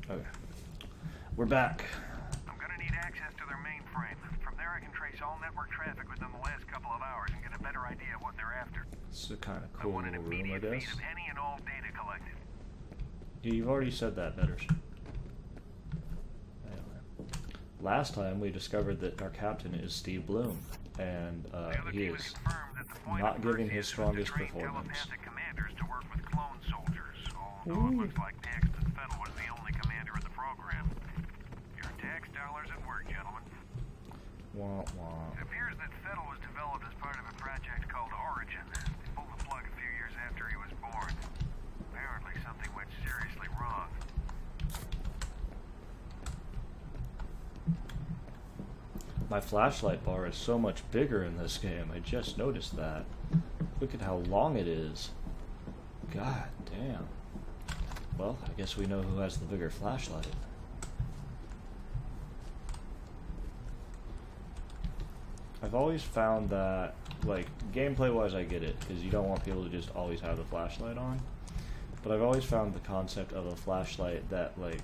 Okay. We're back. I'm gonna need access to their mainframe. From there I can trace all network traffic within the last couple of hours and get a better idea of what they're after. It's a kind of I cool want an little room, I immediate guess. feed of any and all data collected. You've already said that, Betters. Anyway. Last time we discovered that our captain is Steve Bloom, and he is not giving his strongest performance. Commanders to work with clone soldiers, although it looks like F.E.A.R was the only commander of the program. Your tax dollars at work, gentlemen. Wah, wah. It appears that F.E.A.R was developed as part of a project called Origin. They pulled the plug a few years after he was born. Apparently something went seriously wrong. My flashlight bar is so much bigger in this game. I just noticed that. Look at how long it is. God damn. Well, I guess we know who has the bigger flashlight. I've always found that, like, gameplay-wise I get it, because you don't want people to just always have the flashlight on. But I've always found the concept of a flashlight that, like,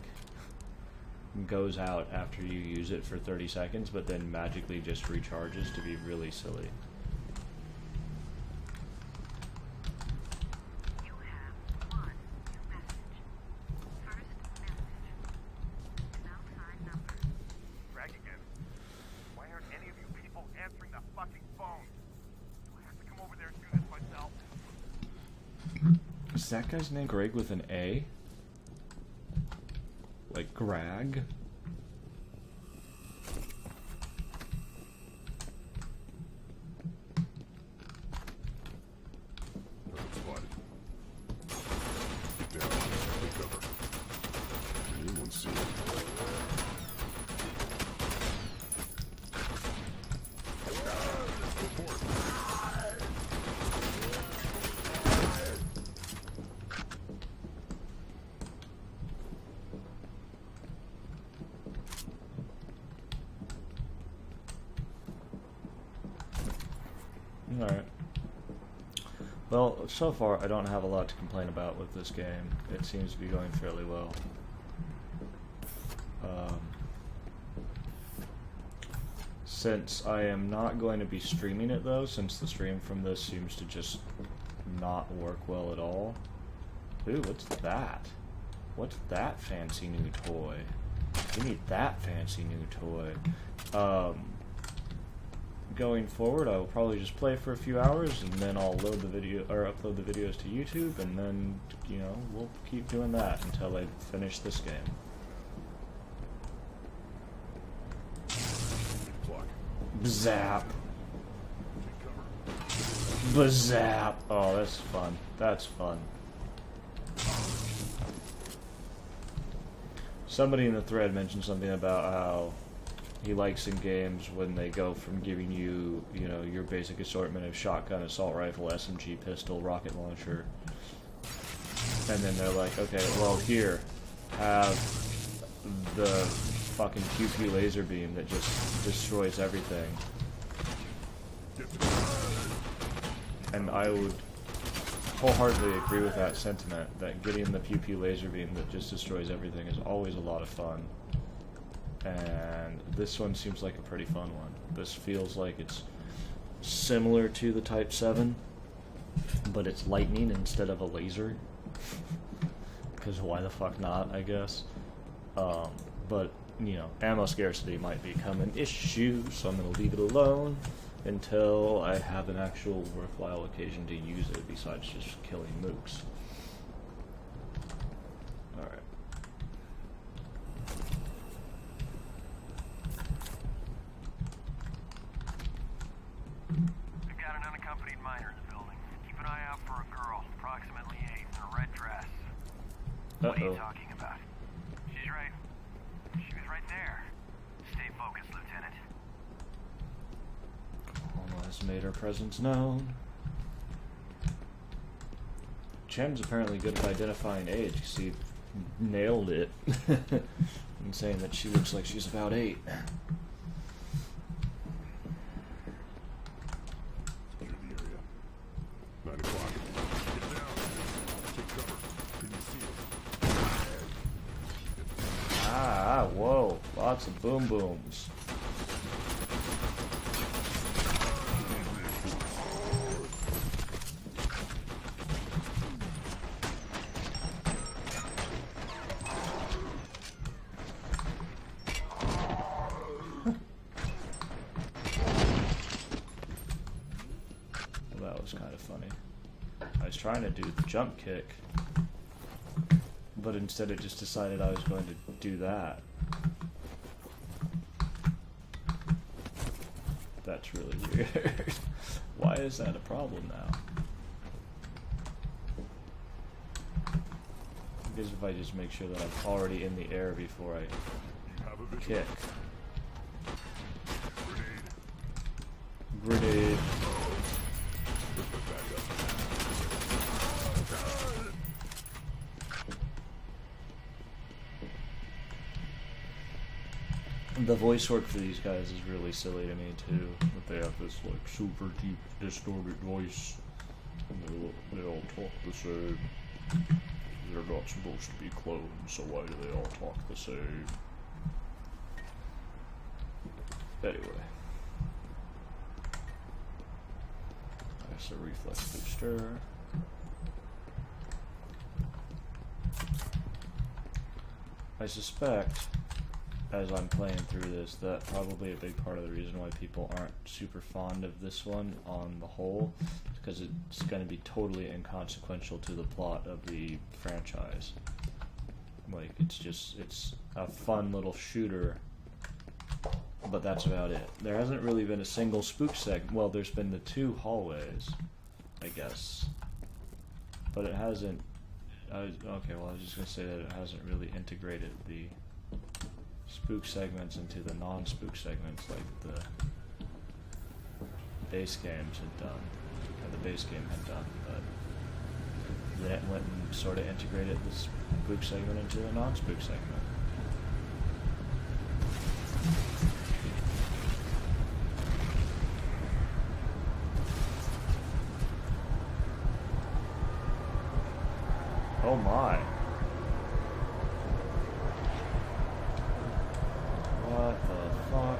goes out after you use it for 30 seconds, but then magically just recharges to be really silly. You have one new message. First message. An outside number. Greg again. Why aren't any of you people answering the fucking phone? Do I have to come over there and do this myself? Is that guy's name Greg with an A? Like Greg? Spotted. Get down. Take cover. Can anyone see it? Report. Alright. Well, so far I don't have a lot to complain about with this game. It seems to be going fairly well. Since I am not going to be streaming it though, since the stream from this seems to just not work well at all. Ooh, what's that? What's that fancy new toy? Give me that fancy new toy. Going forward, I will probably just play for a few hours, and then I'll load the video or upload the videos to YouTube, and then, you know, we'll keep doing that until I finish this game. Clock. Bzap. Take cover. Bzap. Oh, that's fun. That's fun. Somebody in the thread mentioned something about how he likes in games when they go from giving you, you know, your basic assortment of shotgun, assault rifle, SMG, pistol, rocket launcher, and then they're like, okay, well here, have the fucking pew-pew laser beam that just destroys everything. And I would wholeheartedly agree with that sentiment, that getting the pew-pew laser beam that just destroys everything is always a lot of fun. And this one seems like a pretty fun one. This feels like it's similar to the Type 7, but it's lightning instead of a laser. Because why the fuck not, I guess. But, you know, ammo scarcity might become an issue, so I'm going to leave it alone until I have an actual worthwhile occasion to use it besides just killing mooks. Alright. We've got an unaccompanied minor in the building. Keep an eye out for a girl, approximately 8, in a red dress. What are you talking about? She's right. She was right there. Stay focused, Lieutenant. Almost made her presence known. Chen's apparently good at identifying age, because he nailed it in saying that she looks like she's about 8. Secure the area. 9 o'clock. Get down. Take cover. Can you see it? Ah, whoa. Lots of boom booms. That was kind of funny. I was trying to do the jump kick, but instead it just decided I was going to do that. That's really weird. Why is that a problem now? Because if I just make sure that I'm already in the air before I kick. Grenade. The voice work for these guys is really silly to me too. That they have this like super deep distorted voice. And they all talk the same. They're not supposed to be clones, so why do they all talk the same? Anyway. There's a reflex booster. I suspect, as I'm playing through this, that probably a big part of the reason why people aren't super fond of this one on the whole is because it's going to be totally inconsequential to the plot of the franchise. Like, it's a fun little shooter, but that's about it. There hasn't really been a single spook segment. Well, there's been the 2 hallways, I guess, but it hasn't. Okay, well, I was just going to say that it hasn't really integrated the spook segments into the non-spook segments like the base games had done, or the base game had done, but then it went and sort of integrated the spook segment into the non-spook segment. Oh my. What the fuck?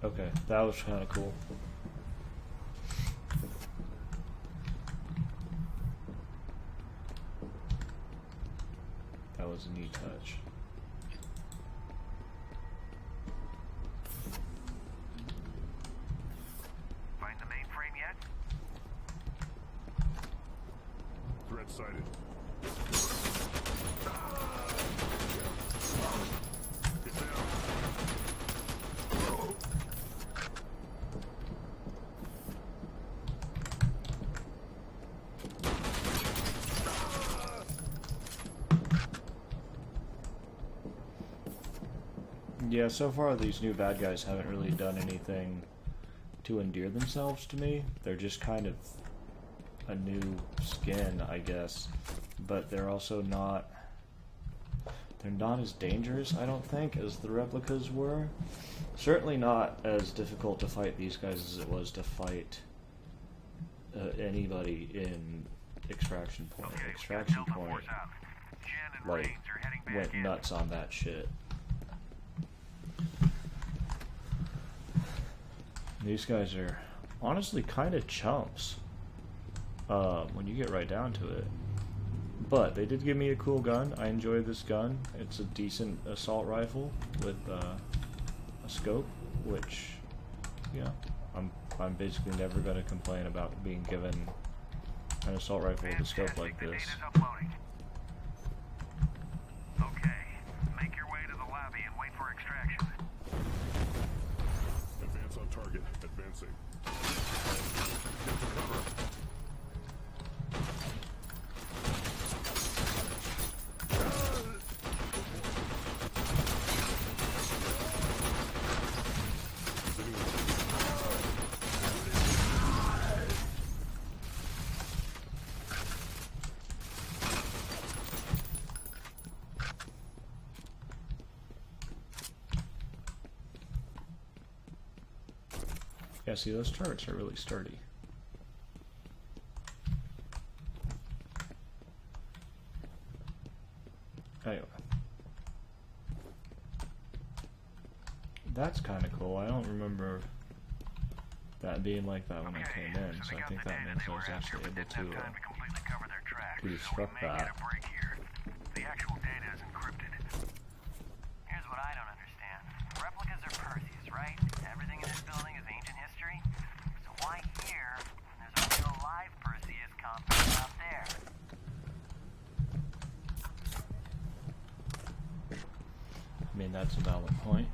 Okay, that was kind of cool. That was a neat touch. Find the mainframe yet? Threat sighted. Get down. Yeah, so far these new bad guys haven't really done anything to endear themselves to me. They're just kind of a new skin, I guess, but they're also not, they're not as dangerous, I don't think, as the replicas were. Certainly not as difficult to fight these guys as it was to fight anybody in Extraction Point. Okay, Extraction Point, Jen and like, Raines are heading back went in. nuts on that shit. These guys are honestly kind of chumps when you get right down to it. But they did give me a cool gun. I enjoy this gun. It's a decent assault rifle with a scope, which, yeah, I'm basically never going to complain about being given an assault rifle with a scope like The this. data's uploading. Okay, make your way to the lobby and wait for extraction. Advance on target. Advancing. Get to cover. Yeah, see, those turrets are really sturdy. Anyway. That's kind of cool. I don't remember that being like that when I came in, so I think that means I was actually able to disrupt that. The actual data is encrypted. Here's what I don't understand. Replicas are Perseus, right? Everything in this building is ancient history. So why here when there's a real live Perseus compound out there? I mean, that's a valid point.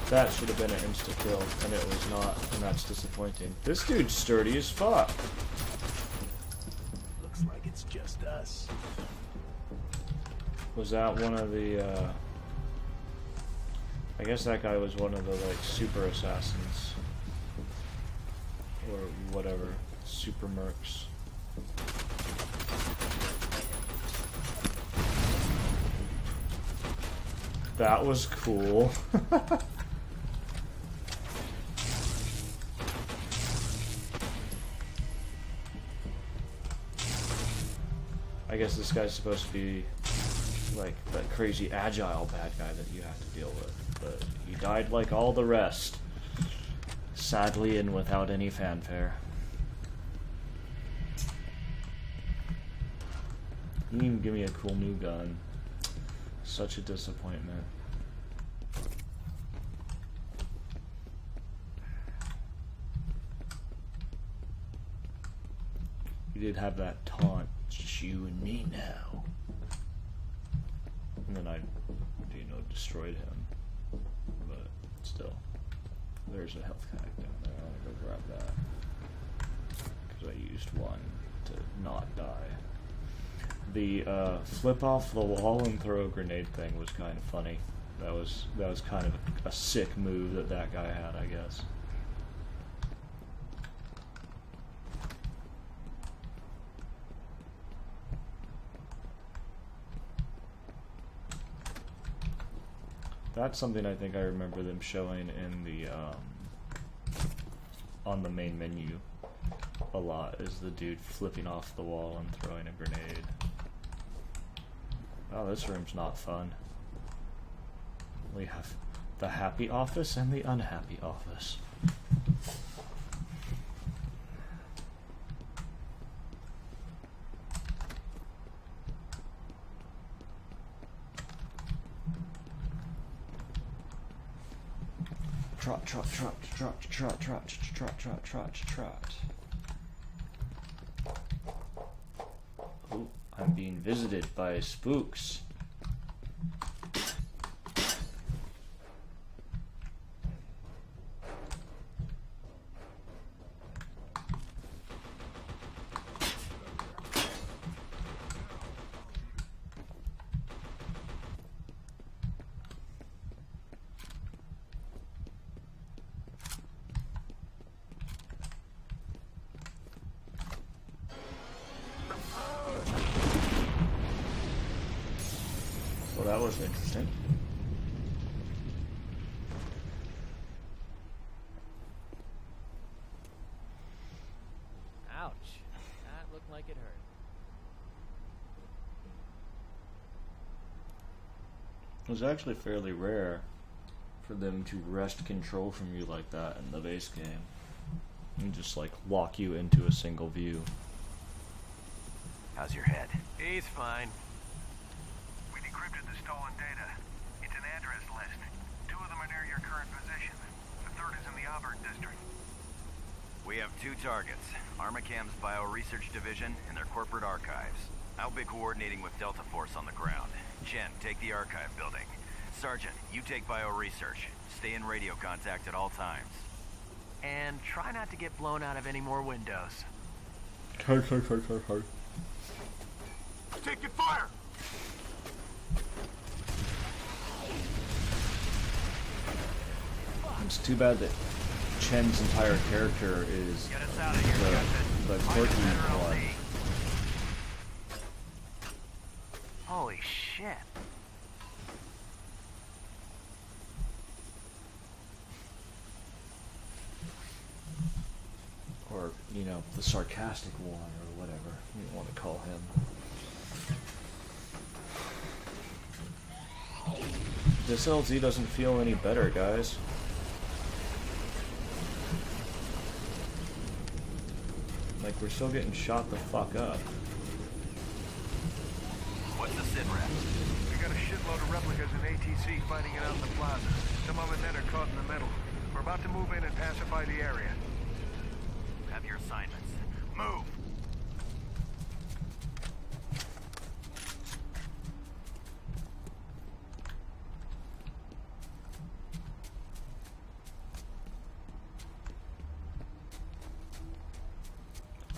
That should have been an insta-kill, and it was not, and that's disappointing. This dude's sturdy as fuck. Looks like it's just us. Was that one of the, I guess that guy was one of the, like, super assassins. Or whatever. Super mercs. That was cool. I guess this guy's supposed to be like that crazy agile bad guy that you have to deal with, but he died like all the rest, sadly and without any fanfare. He didn't even give me a cool new gun. Such a disappointment. He did have that taunt. It's just you and me now. And then I, destroyed him. But still, there's a health pack down there. I'll go grab that. Because I used one to not die. The flip off the wall and throw a grenade thing was kind of funny. That was kind of a sick move that guy had, I guess. That's something I think I remember them showing in the on the main menu a lot, is the dude flipping off the wall and throwing a grenade. Oh, this room's not fun. We have the happy office and the unhappy office. Trot, trot, trot, trot, trot, trot, trot, trot, trot, trot. Oh, I'm being visited by spooks. Well, that was interesting. Ouch. That looked like it hurt. It was actually fairly rare for them to wrest control from you like that in the base game. And just like lock you into a single view. How's your head? He's fine. We decrypted the stolen data. It's an address list. 2 of them are near your current position. The 3rd is in the Auburn district. We have 2 targets. Armacam's Bio-Research Division and their corporate archives. I'll be coordinating with Delta Force on the ground. Chen, take the archive building. Sergeant, you take Bio-Research. Stay in radio contact at all times. And try not to get blown out of any more windows. Hard. Taking fire! It's too bad that Chen's entire character is Get us out of here, Captain. the Find a quirky better one. LZ. shit. Or, you know, the sarcastic one, or whatever you want to call him. This LZ doesn't feel any better, guys. Like, we're still getting shot the fuck up. What's the sit rep? We got a shitload of replicas and ATC fighting it out in the plaza. Some of it then are caught in the middle. We're about to move in and pacify the area. Have your assignments. Move!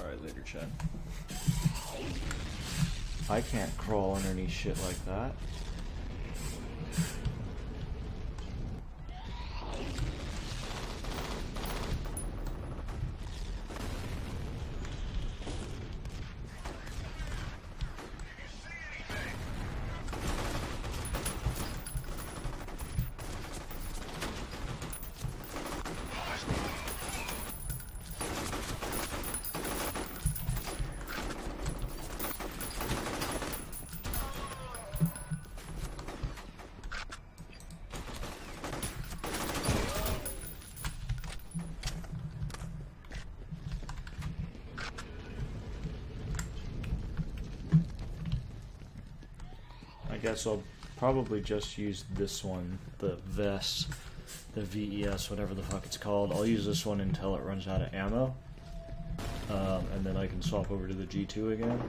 Alright, later, Chen. I can't crawl underneath shit like that. I guess I'll probably just use this one, the VES, the VES, whatever the fuck it's called. I'll use this one until it runs out of ammo, and then I can swap over to the G2 again.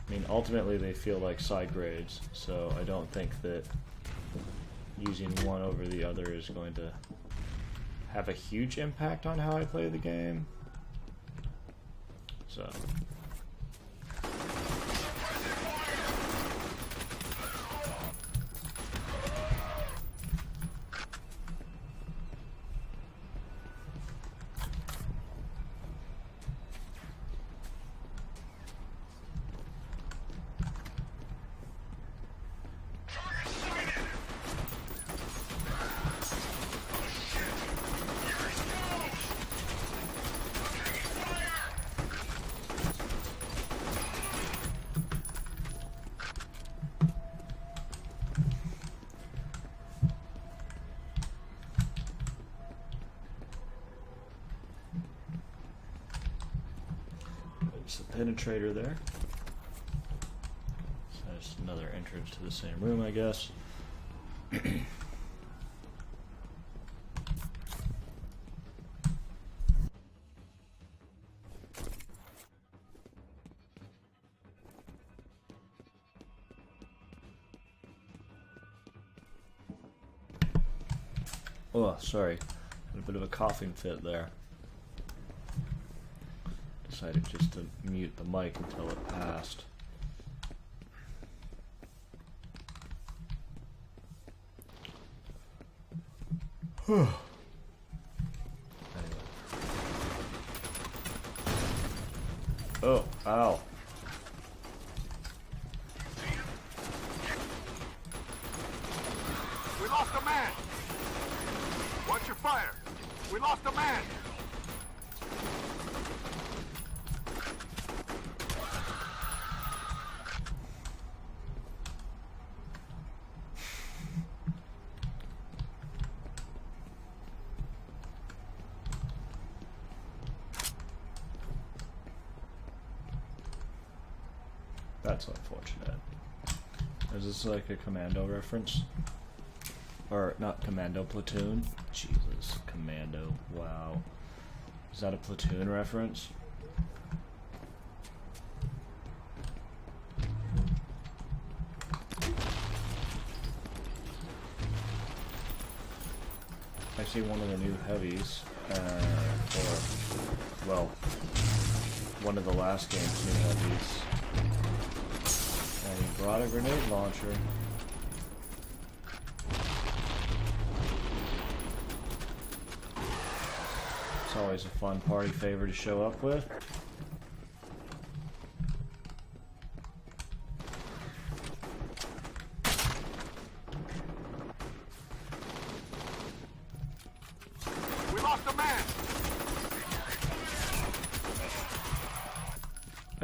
I mean, ultimately they feel like side grades, so I don't think that using one over the other is going to have a huge impact on how I play the game. So... There's a penetrator there. So there's another entrance to the same room, I guess. Oh, sorry. Had a bit of a coughing fit there. Decided just to mute the mic until it passed. Anyway. Oh, ow. We lost a man! Watch your fire! We lost a man! That's unfortunate. Is this like a commando reference? Or not commando, platoon? Jesus, commando. Wow. Is that a platoon reference? I see one of the new heavies, or, well, one of the last game's new heavies. And he brought a grenade launcher. It's always a fun party favor to show up with.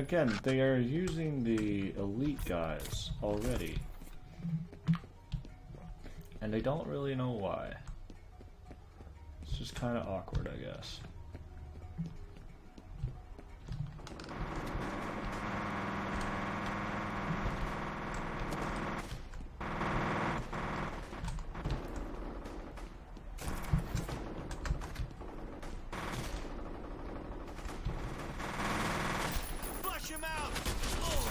again, they are using the elite guys already. And they don't really know why. It's just kind of awkward, I guess. Flush him out! Oh,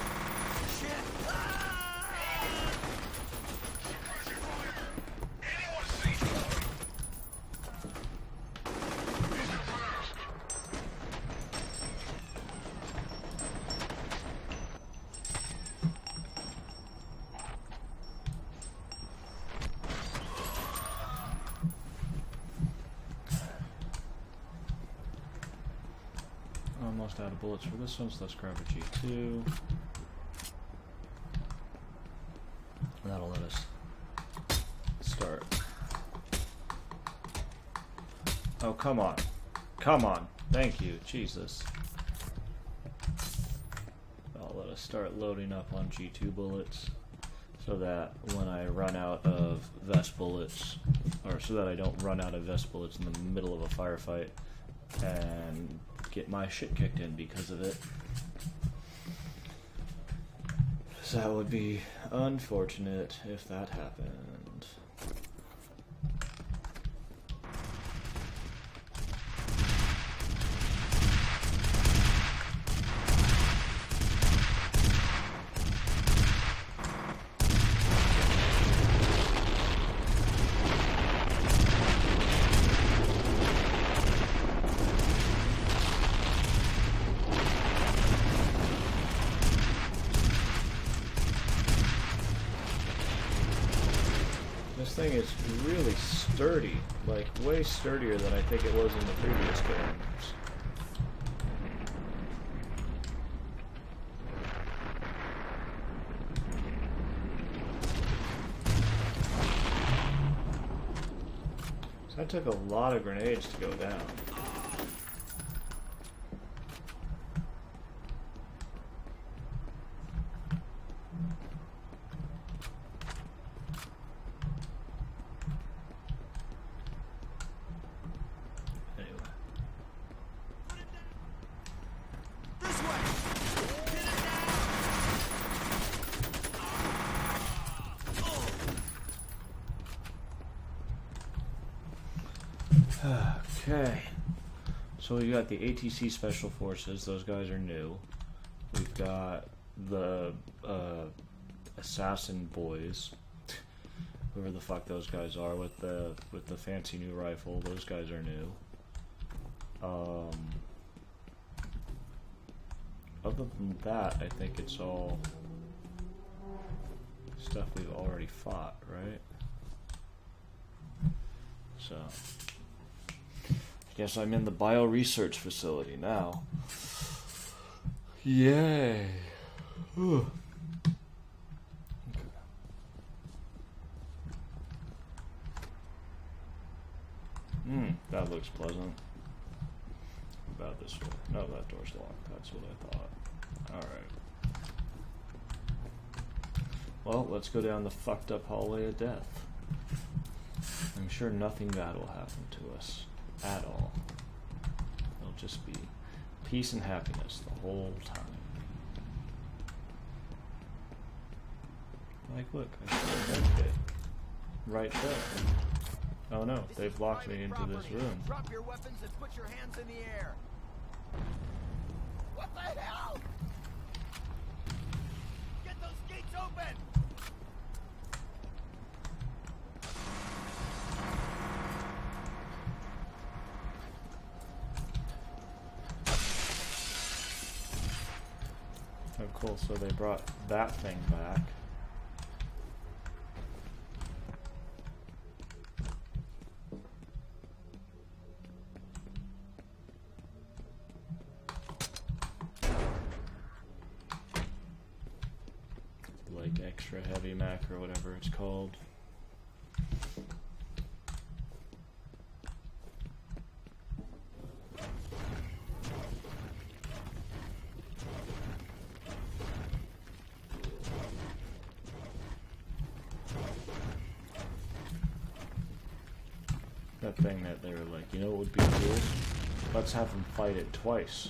shit! Almost out of bullets for this one, so let's grab a G2. That'll let us start. Oh, come on. Come on. Thank you. Jesus. That'll let us start loading up on G2 bullets so that when I run out of vest bullets, or so that I don't run out of vest bullets in the middle of a firefight and get my shit kicked in because of it. So that would be unfortunate if that happened. This thing is really sturdy, like way sturdier than I think it was in the previous games. So that took a lot of grenades to go down. Okay, so we got the ATC Special Forces, those guys are new. We've got the Assassin Boys, whoever the fuck those guys are with the fancy new rifle, those guys are new. Other than that, I think it's all stuff we've already fought, right? So guess I'm in the bio-research facility now. Yay! Okay. That looks pleasant. What about this way? No, that door's locked. That's what I thought. Alright. Well, let's go down the fucked up hallway of death. I'm sure nothing bad will happen to us. At all. It'll just be peace and happiness the whole time. Like, look, I see a kid right there. Oh no, they've locked me into this room. Drop your weapons and put your hands in the air. What the hell? Get those gates open! Oh cool, so they brought that thing back. Like extra heavy Mac or whatever it's called. That thing that they were like, you know what would be cool? Let's have them fight it twice.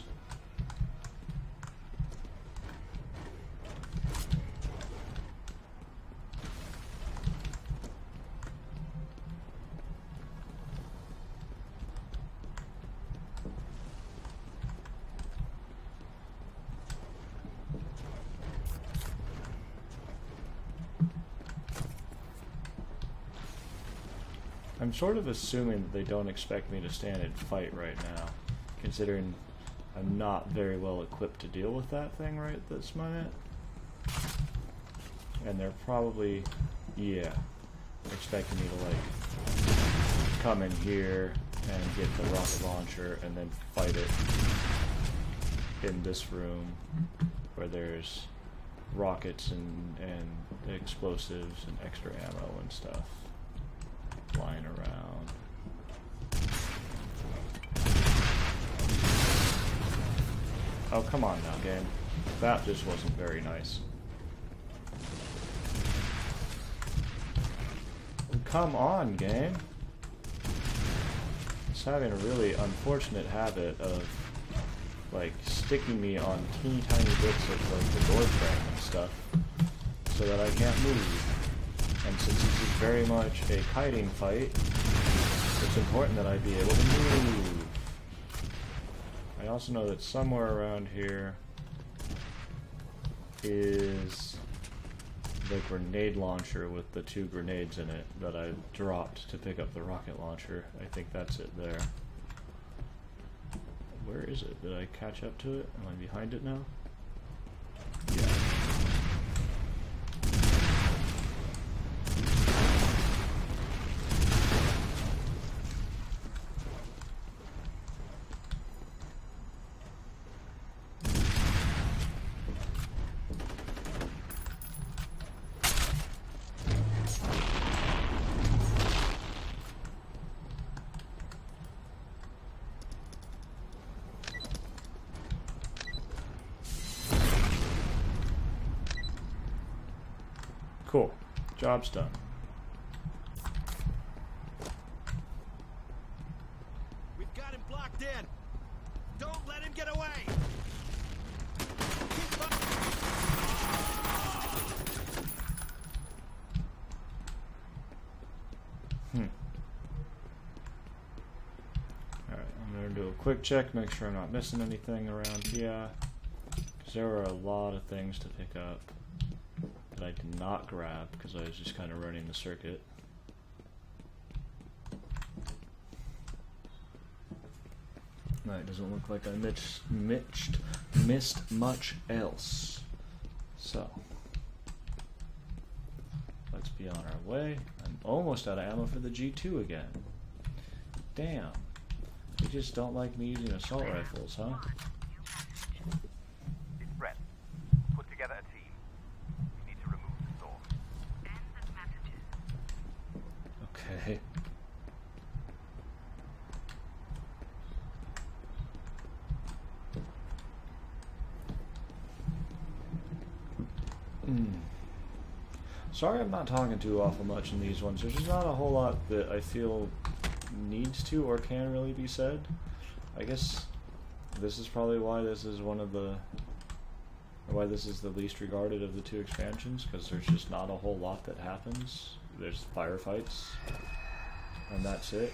I'm sort of assuming that they don't expect me to stand and fight right now, considering I'm not very well equipped to deal with that thing right this minute. And they're probably, yeah, expecting me to like come in here and get the rocket launcher and then fight it in this room where there's rockets and explosives and extra ammo and stuff flying around. Oh, come on now, game. That just wasn't very nice. Come on, game. It's having a really unfortunate habit of, like, sticking me on teeny tiny bits of, like, the door frame and stuff so that I can't move. And since this is very much a kiting fight, it's important that I be able to move. I also know that somewhere around here is the grenade launcher with the 2 grenades in it that I dropped to pick up the rocket launcher. I think that's it there. Where is it? Did I catch up to it? Am I behind it now? Yeah. Cool. Job's done. We've got him blocked in. Don't let him get away. Keep up. Alright, I'm going to do a quick check, make sure I'm not missing anything around here. Because there were a lot of things to pick up that I did not grab because I was just kind of running the circuit. It doesn't look like I missed much else. So, let's be on our way. I'm almost out of ammo for the G2 again. Damn. They just don't like me using assault rifles, huh? It's Brett. Put together a team. You need to remove the source. Send the messages. Okay. Sorry I'm not talking too awful much in these ones. There's just not a whole lot that I feel needs to or can really be said. I guess this is probably why this is this is the least regarded of the 2 expansions, because there's just not a whole lot that happens. There's firefights, and that's it.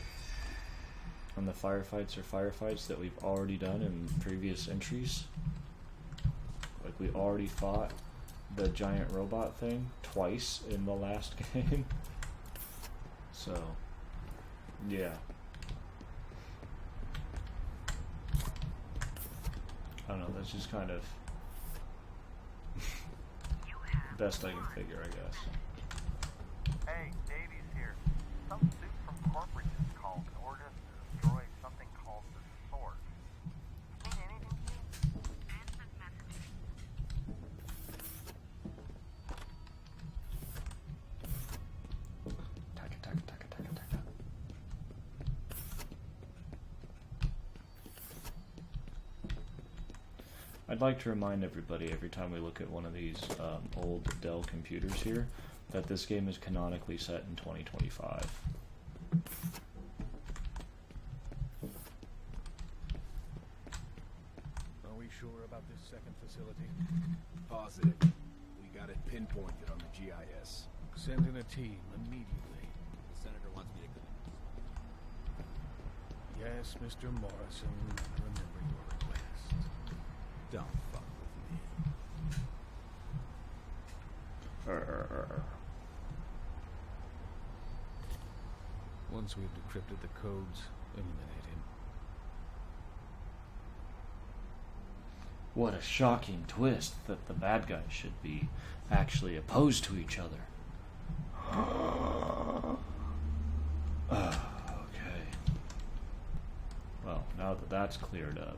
And the firefights are firefights that we've already done in previous entries. Like, we already fought the giant robot thing twice in the last game. So, yeah. I don't know, that's just kind of best I can figure, I guess. Hey, Davies here. Some suit from corporate just called and ordered us to destroy something called the Source. Mean anything to you? Send the messages. Taka, taka, taka, taka, taka. I'd like to remind everybody every time we look at one of these old Dell computers here that this game is canonically set in 2025. this second facility? Positive. We got it pinpointed on the GIS. Send in a team immediately. The senator wants me to come. Yes, Mr. Morrison, I remember your request. Don't fuck with me. Once we've decrypted the codes, eliminate him. What a shocking twist that the bad guys should be actually opposed to each other. Okay. Well, now that that's cleared up.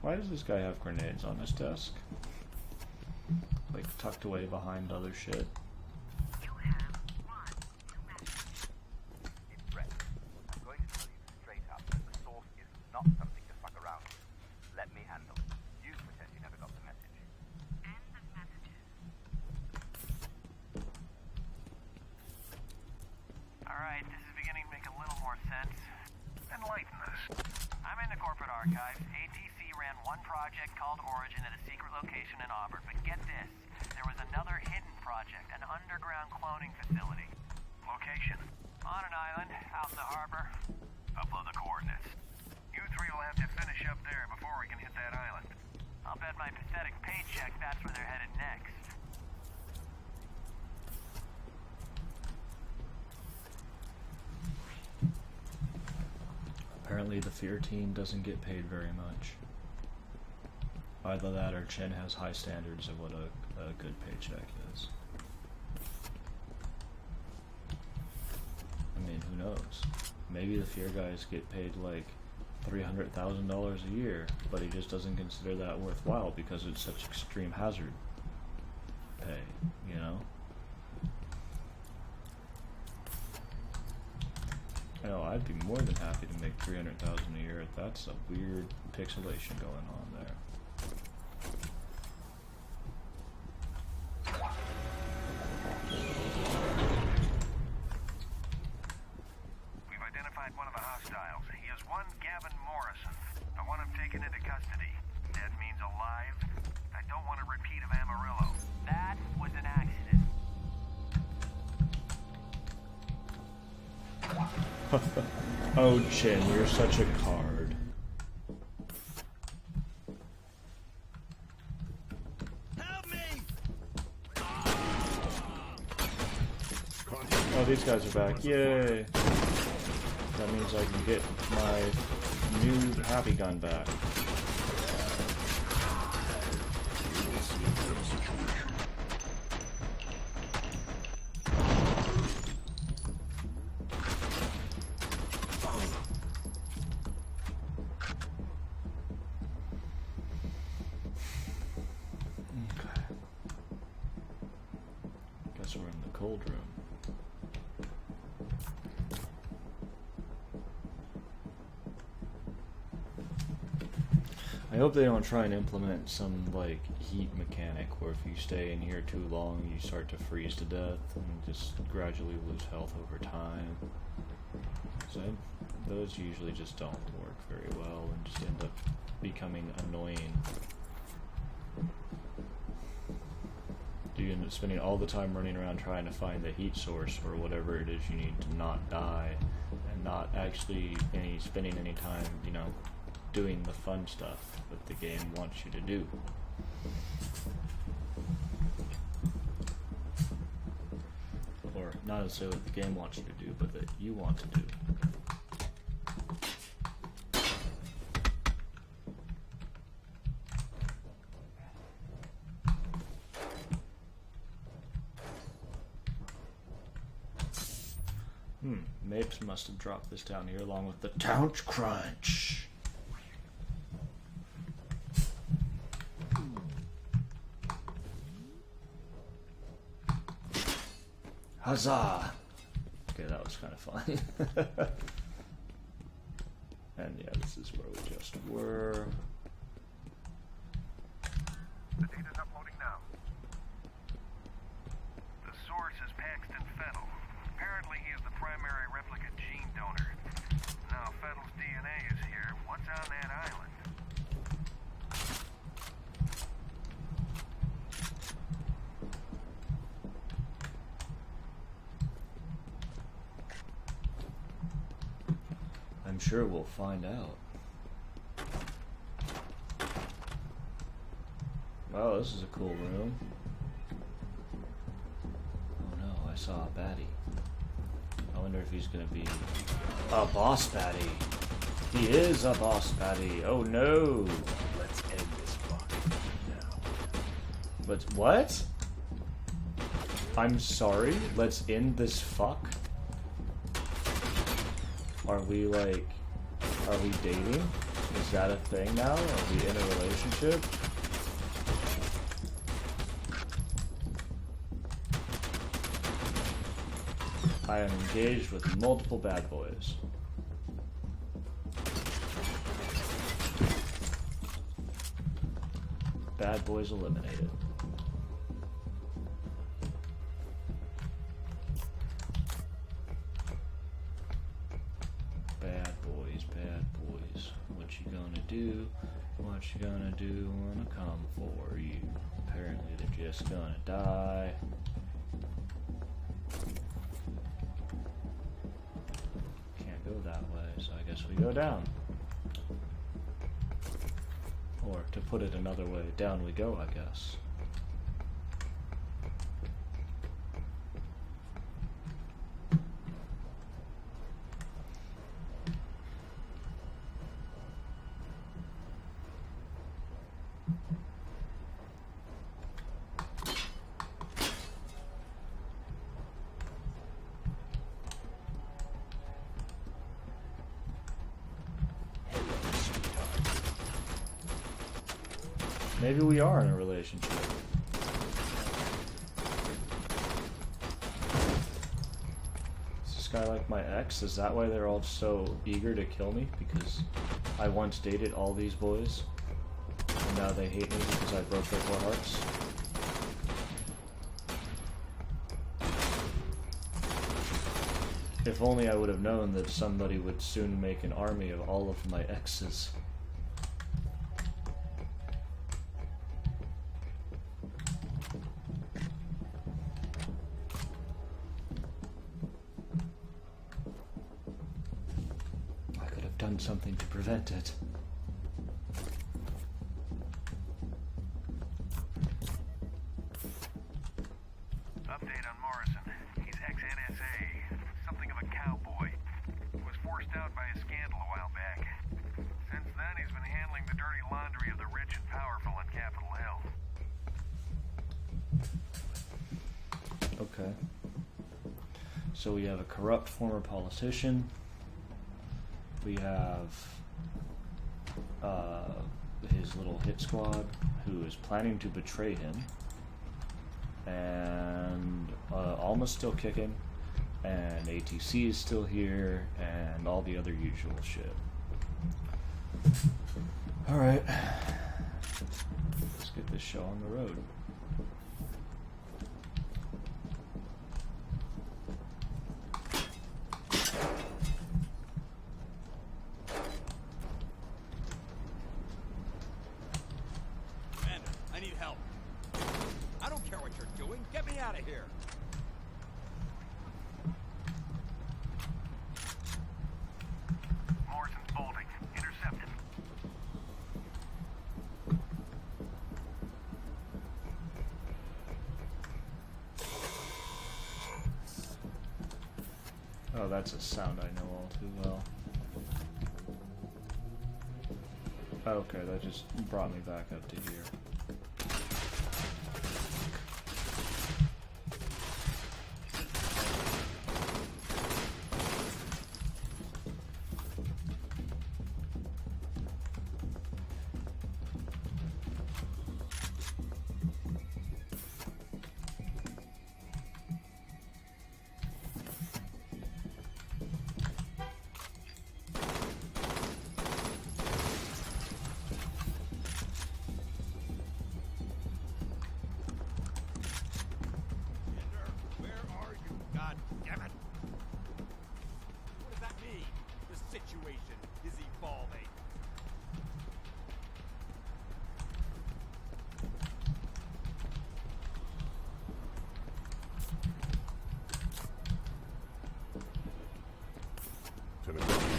Why does this guy have grenades on his desk? Like tucked away behind other shit. You have one new message. It's Brett. I'm going to tell you straight up that the source is not something to fuck around with. Let me handle it. You pretend you never got the message. End of messages. Alright, this is beginning to make a little more sense. Enlighten us. I'm in the corporate archives. ATC ran one project called Origin at a secret location in Auburn, but get this. There was another hidden project, an underground cloning facility. Location? On an island, out in the harbor. Upload the coordinates. You three will have to finish up there before we can hit that island. I'll bet my pathetic paycheck that's where they're headed next. Apparently the F.E.A.R team doesn't get paid very much. Either that or Chen has high standards of what a good paycheck is. I mean, who knows? Maybe the F.E.A.R guys get paid like $300,000 a year, but he just doesn't consider that worthwhile because it's such extreme hazard pay, you know? No, I'd be more than happy to make $300,000 a year. That's a weird pixelation going on there. We've identified one of the hostiles. He is one Gavin Morrison. I want him taken into custody. That means alive. I don't want a repeat of Amarillo. That was an accident. Oh, Chin, you're such a card. Help me! Oh, these guys are back. Yay! That means I can get my new happy gun back. Guess we're in the cold room. I hope they don't try and implement some like heat mechanic where if you stay in here too long you start to freeze to death and just gradually lose health over time. So those usually just don't work very well and just end up becoming annoying. You end up spending all the time running around trying to find the heat source or whatever it is you need to not die, and not actually spending any time, you know, doing the fun stuff that the game wants you to do. Or not necessarily what the game wants you to do, but that you want to do. Mapes must have dropped this down here along with the Couch Crunch. Huzzah! Okay, that was kind of fun. And yeah, this is where we just were. The data's uploading now. The source is Paxton Fettel. Apparently he is the primary replicate gene donor. Now, if Fettel's DNA is here, what's on that island? I'm sure we'll find out. Wow, this is a cool room. Oh no, I saw a baddie. I wonder if he's gonna be a boss baddie. He is a boss baddie. Oh no! Let's end this fuck now. But what? I'm sorry? Let's end this fuck? Are we like... Are we dating? Is that a thing now? Are we in a relationship? I am engaged with multiple bad boys. Bad boys eliminated. Bad boys. What you gonna do? What you gonna do when I come for you? Apparently they're just gonna die. Can't go that way, so I guess we go down. Or, to put it another way, down we go, I guess. Maybe we are in a relationship. Is this guy like my ex? Is that why they're all so eager to kill me? Because I once dated all these boys, and now they hate me because I broke their 4 hearts? If only I would have known that somebody would soon make an army of all of my exes. Done something to prevent it. Update on Morrison. He's ex-NSA. Something of a cowboy. Was forced out by a scandal a while back. Since then, he's been handling the dirty laundry of the rich and powerful on Capitol Hill. Okay. So we have a corrupt former politician. We have his little hit squad who is planning to betray him, and Alma's still kicking, and ATC is still here, and all the other usual shit. Alright, let's get this show on the road. Oh, that's a sound I know all too well. Okay, that just brought me back up to here. Lieutenant Duffy.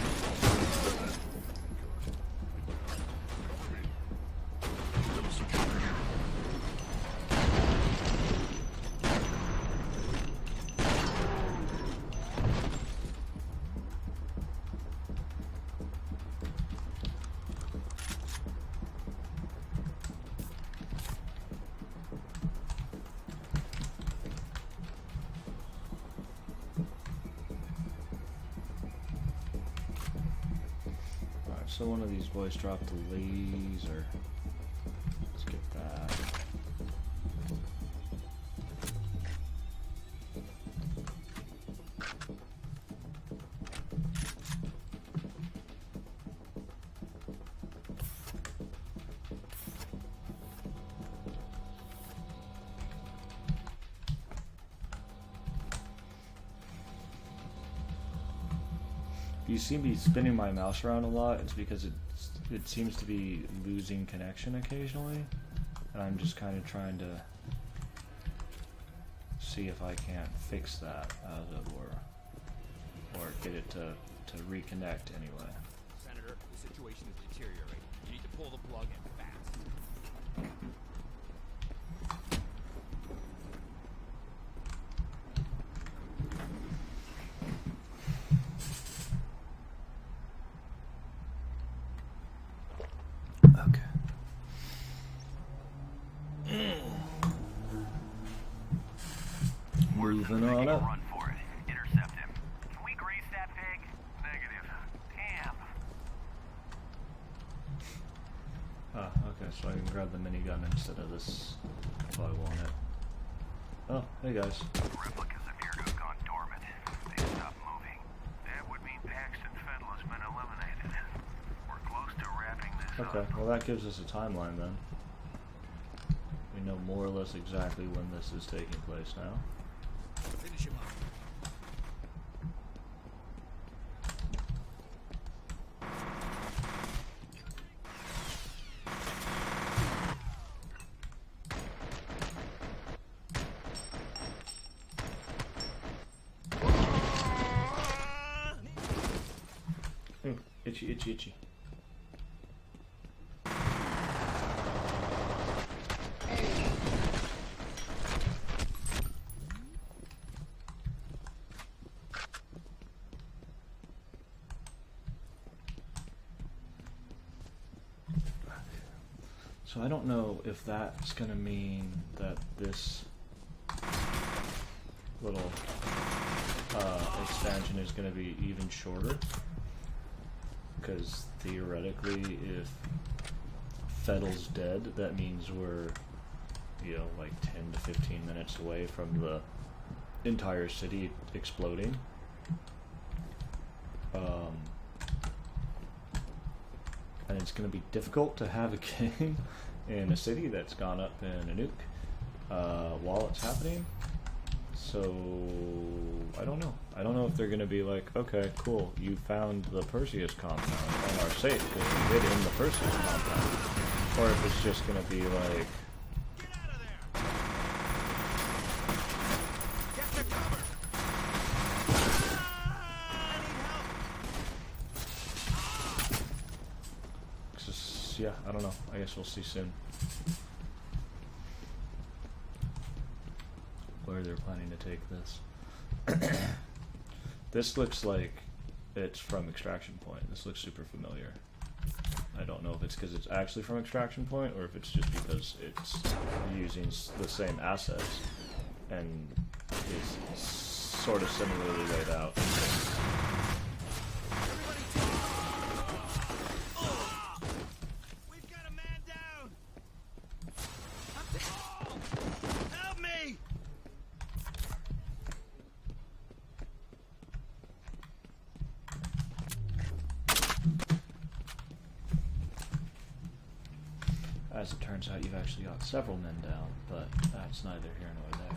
So one of these boys dropped a laser. Let's get that. You see me spinning my mouse around a lot, it's because it seems to be losing connection occasionally, and I'm just kind of trying to see if I can't fix that, as it were, or get it to reconnect anyway. Senator, the situation is deteriorating. You need to pull the plug in fast. Moving on up. Run for it. Intercept him. Can we grease that pig? Negative. Damn. Ah, okay, so I can grab the minigun instead of this if I want it. Oh, hey guys. Replicas appear to have gone dormant. They stopped moving. That would mean Paxton Fettel has been eliminated. We're close to wrapping this up. Okay, well that gives us a timeline then. We know more or less exactly when this is taking place now. Finish him up. Itchy, itchy, itchy. So I don't know if that's going to mean that this little expansion is going to be even shorter. Because theoretically, if Fettel's dead, that means we're, you know, like 10 to 15 minutes away from the entire city exploding. And it's going to be difficult to have a game in a city that's gone up in a nuke while it's happening. So I don't know. I don't know if they're going to be like, okay, cool, you found the Perseus compound and are safe because you hid in the Perseus compound, or if it's just going to be like, Get out of there! Get to cover! I need help! just, yeah, I don't know. I guess we'll see soon where they're planning to take this. This looks like it's from Extraction Point. This looks super familiar. I don't know if it's because it's actually from Extraction Point or if it's just because it's using the same assets and is sort of similarly laid out. We've got a man down! Help me! As it turns out, you've actually got several men down, but that's neither here nor there.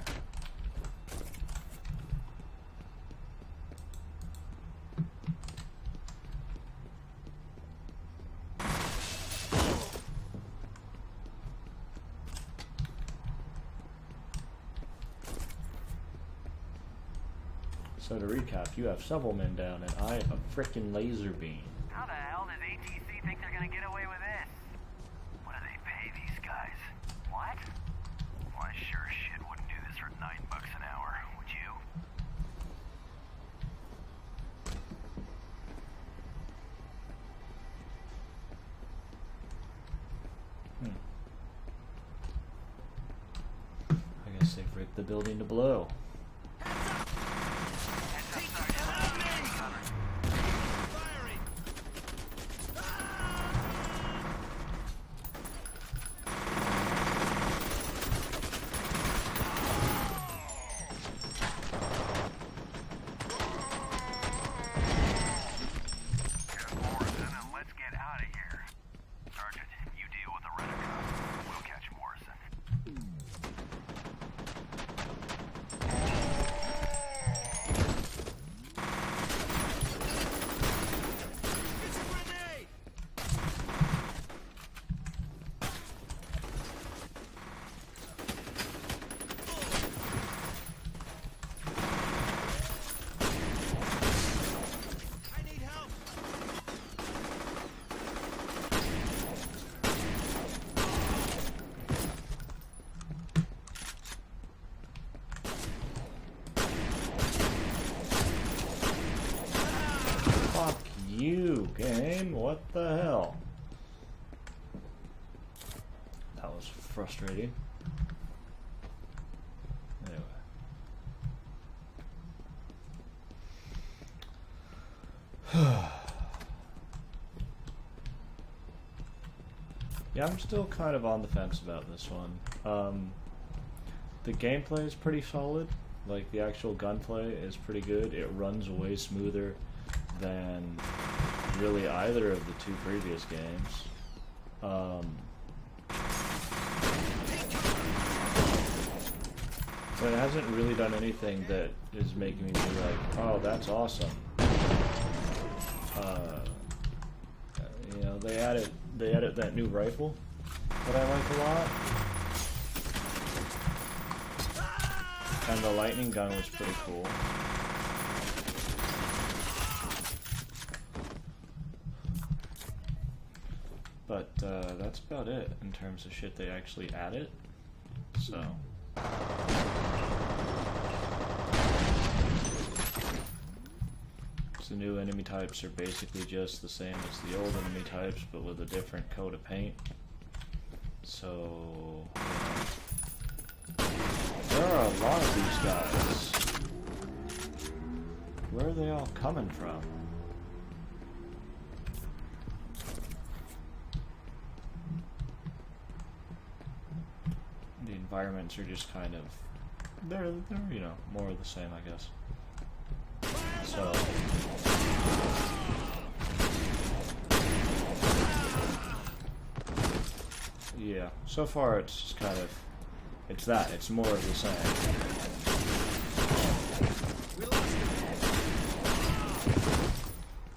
So to recap, you have several men down and I a frickin' laser beam. How the hell does ATC think they're gonna get away with this? What do they pay these guys? What? Well, I sure as shit wouldn't do this for $9 an hour, would you? I guess they've rigged the building to blow. Fuck you, game. What the hell? That was frustrating. Anyway. Yeah, I'm still kind of on the fence about this one. The gameplay is pretty solid. Like, the actual gunplay is pretty good. It runs way smoother than really either of the two previous games. But it hasn't really done anything that is making me be like, oh, that's awesome. You know, they added that new rifle that I like a lot. And the lightning gun was pretty cool. But that's about it in terms of shit they actually added. So. The new enemy types are basically just the same as the old enemy types, but with a different coat of paint. So. There are a lot of these guys. Where are they all coming from? The environments are just kind of, they're you know, more of the same, I guess. So yeah, so far it's just kind of, it's more of the same.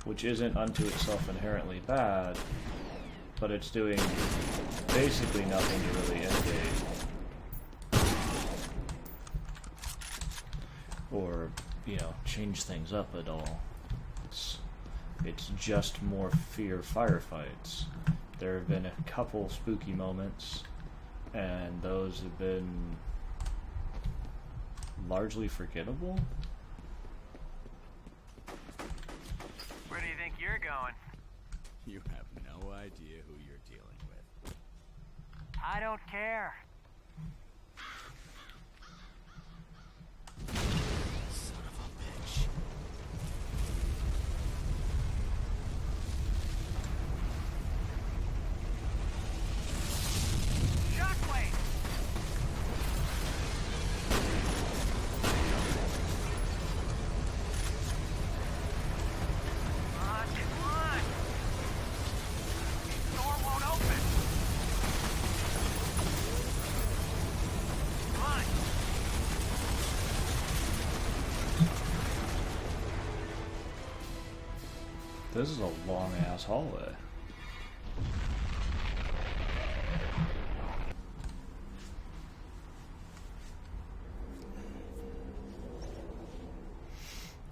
Which isn't unto itself inherently bad, but it's doing basically nothing to really innovate. Or, you know, change things up at all. It's just more F.E.A.R firefights. There have been a couple spooky moments, and those have been largely forgettable. Where do you think you're going? You have no idea who you're dealing with. I don't care. Son of a bitch. Shockwave! Come on! Door won't open! Come on! This is a long ass hallway.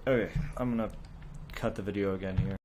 Okay, I'm gonna cut the video again here.